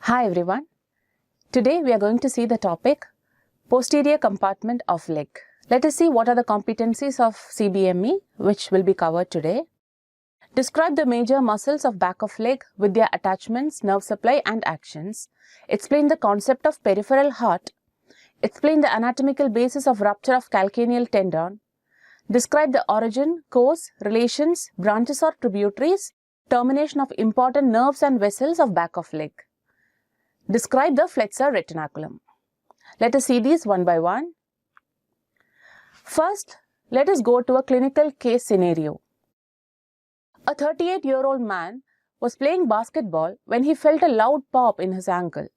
Hi everyone. Today we are going to see the topic posterior compartment of leg. Let us see what are the competencies of CBME which will be covered today. Describe the major muscles of back of leg with their attachments, nerve supply and actions. Explain the concept of peripheral heart. Explain the anatomical basis of rupture of calcaneal tendon. Describe the origin, course, relations, branches or tributaries, termination of important nerves and vessels of back of leg. Describe the flexor retinaculum. Let us see these one by one. First, let us go to a clinical case scenario. A 38-year-old man was playing basketball when he felt a loud pop in his ankle.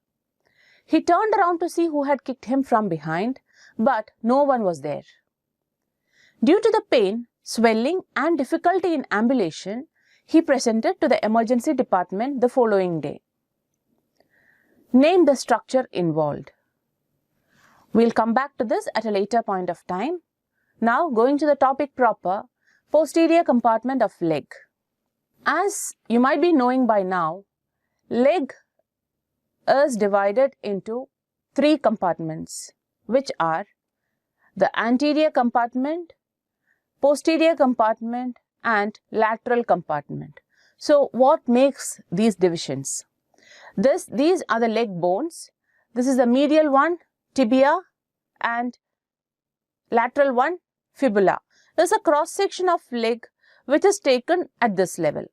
He turned around to see who had kicked him from behind, but no one was there. Due to the pain, swelling and difficulty in ambulation, he presented to the emergency department the following day. Name the structure involved. We'll come back to this at a later point of time. Now going to the topic proper, posterior compartment of leg. As you might be knowing by now, leg is divided into three compartments, which are the anterior compartment, posterior compartment and lateral compartment. So what makes these divisions? These are the leg bones. This is the medial one, tibia, and lateral one, fibula. This is a cross section of leg which is taken at this level.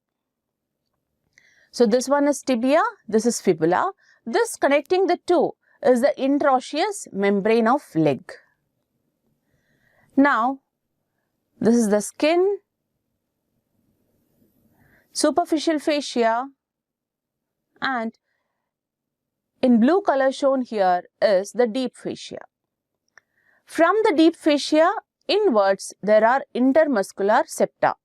So this one is tibia, this is fibula. This connecting the two is the interosseous membrane of leg. Now, this is the skin, superficial fascia, and in blue color shown here is the deep fascia. From the deep fascia inwards there are intermuscular septa,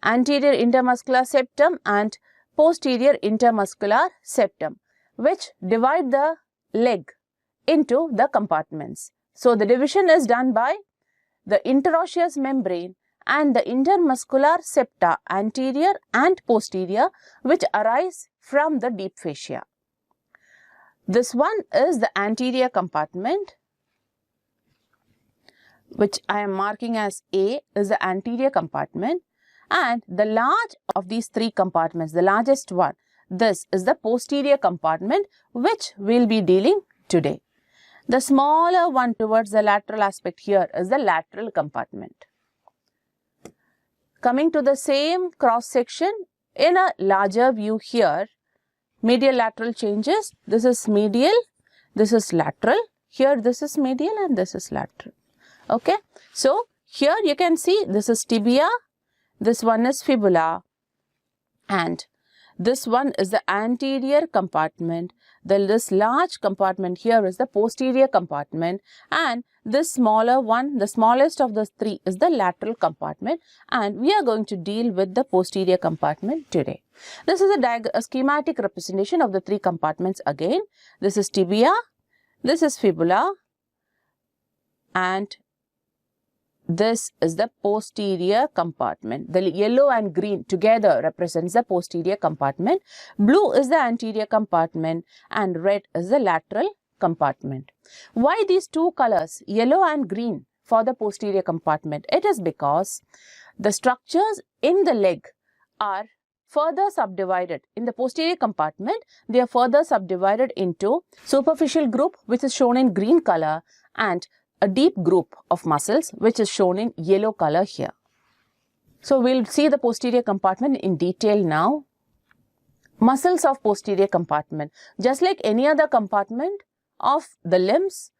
anterior intermuscular septum and posterior intermuscular septum, which divide the leg into the compartments. So the division is done by the interosseous membrane and the intermuscular septa, anterior and posterior, which arise from the deep fascia. This one is the anterior compartment, which I am marking as A is the anterior compartment, and the large of these three compartments, the largest one, this is the posterior compartment which we will be dealing today. The smaller one towards the lateral aspect here is the lateral compartment. Coming to the same cross section in a larger view here, medial lateral changes. This is medial, this is lateral. Here this is medial and this is lateral. Okay. So here you can see this is tibia, this one is fibula, and this one is the anterior compartment. This large compartment here is the posterior compartment, and this smaller one, the smallest of the three, is the lateral compartment, and we are going to deal with the posterior compartment today. This is a schematic representation of the three compartments again. This is tibia, this is fibula, and this is the posterior compartment. The yellow and green together represents the posterior compartment. Blue is the anterior compartment and red is the lateral compartment. Why these two colors, yellow and green, for the posterior compartment? It is because the structures in the leg are further subdivided. In the posterior compartment, they are further subdivided into superficial group, which is shown in green color, and a deep group of muscles which is shown in yellow color here. So we'll see the posterior compartment in detail now. Muscles of posterior compartment. Just like any other compartment of the limbs,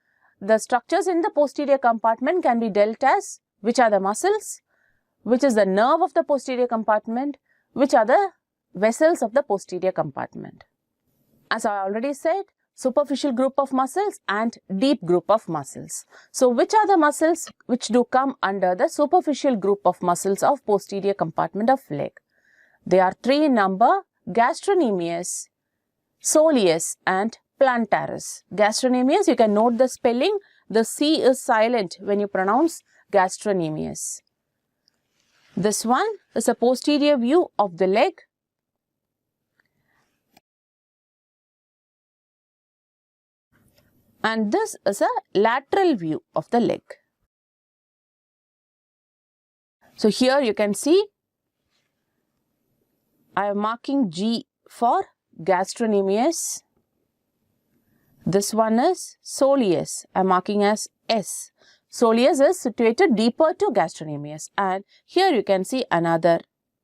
the structures in the posterior compartment can be dealt as which are the muscles, which is the nerve of the posterior compartment, which are the vessels of the posterior compartment. As I already said, superficial group of muscles and deep group of muscles. So which are the muscles which do come under the superficial group of muscles of posterior compartment of leg? They are three in number: gastrocnemius, soleus and plantaris. Gastrocnemius, you can note the spelling. The C is silent when you pronounce gastrocnemius. This one is a posterior view of the leg. And this is a lateral view of the leg. So here you can see I am marking G for gastrocnemius. This one is soleus. I am marking as S. Soleus is situated deeper to gastrocnemius. And here you can see another,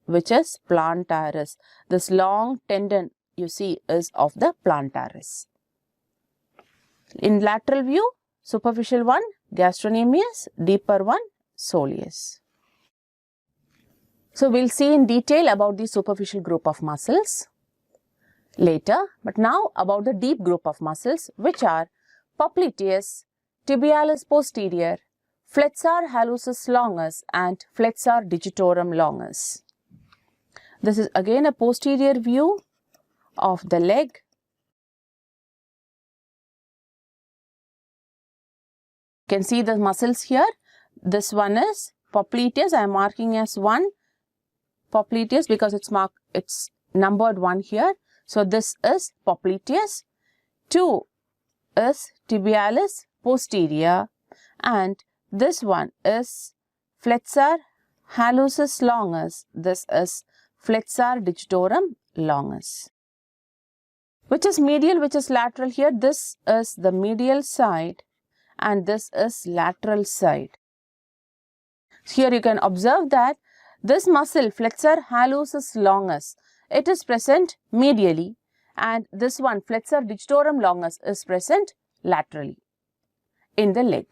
which is plantaris. This long tendon you see is of the plantaris. In lateral view, superficial one, gastrocnemius, deeper one, soleus. So we'll see in detail about the superficial group of muscles later, but now about the deep group of muscles, which are popliteus, tibialis posterior, flexor hallucis longus and flexor digitorum longus. This is again a posterior view of the leg. You can see the muscles here. This one is popliteus. I am marking as 1 popliteus because it's numbered 1 here. So this is popliteus. 2 is tibialis posterior, and this one is flexor hallucis longus. This is flexor digitorum longus. Which is medial, which is lateral here? This is the medial side and this is lateral side. Here you can observe that this muscle flexor hallucis longus, it is present medially, and this one flexor digitorum longus is present laterally in the leg.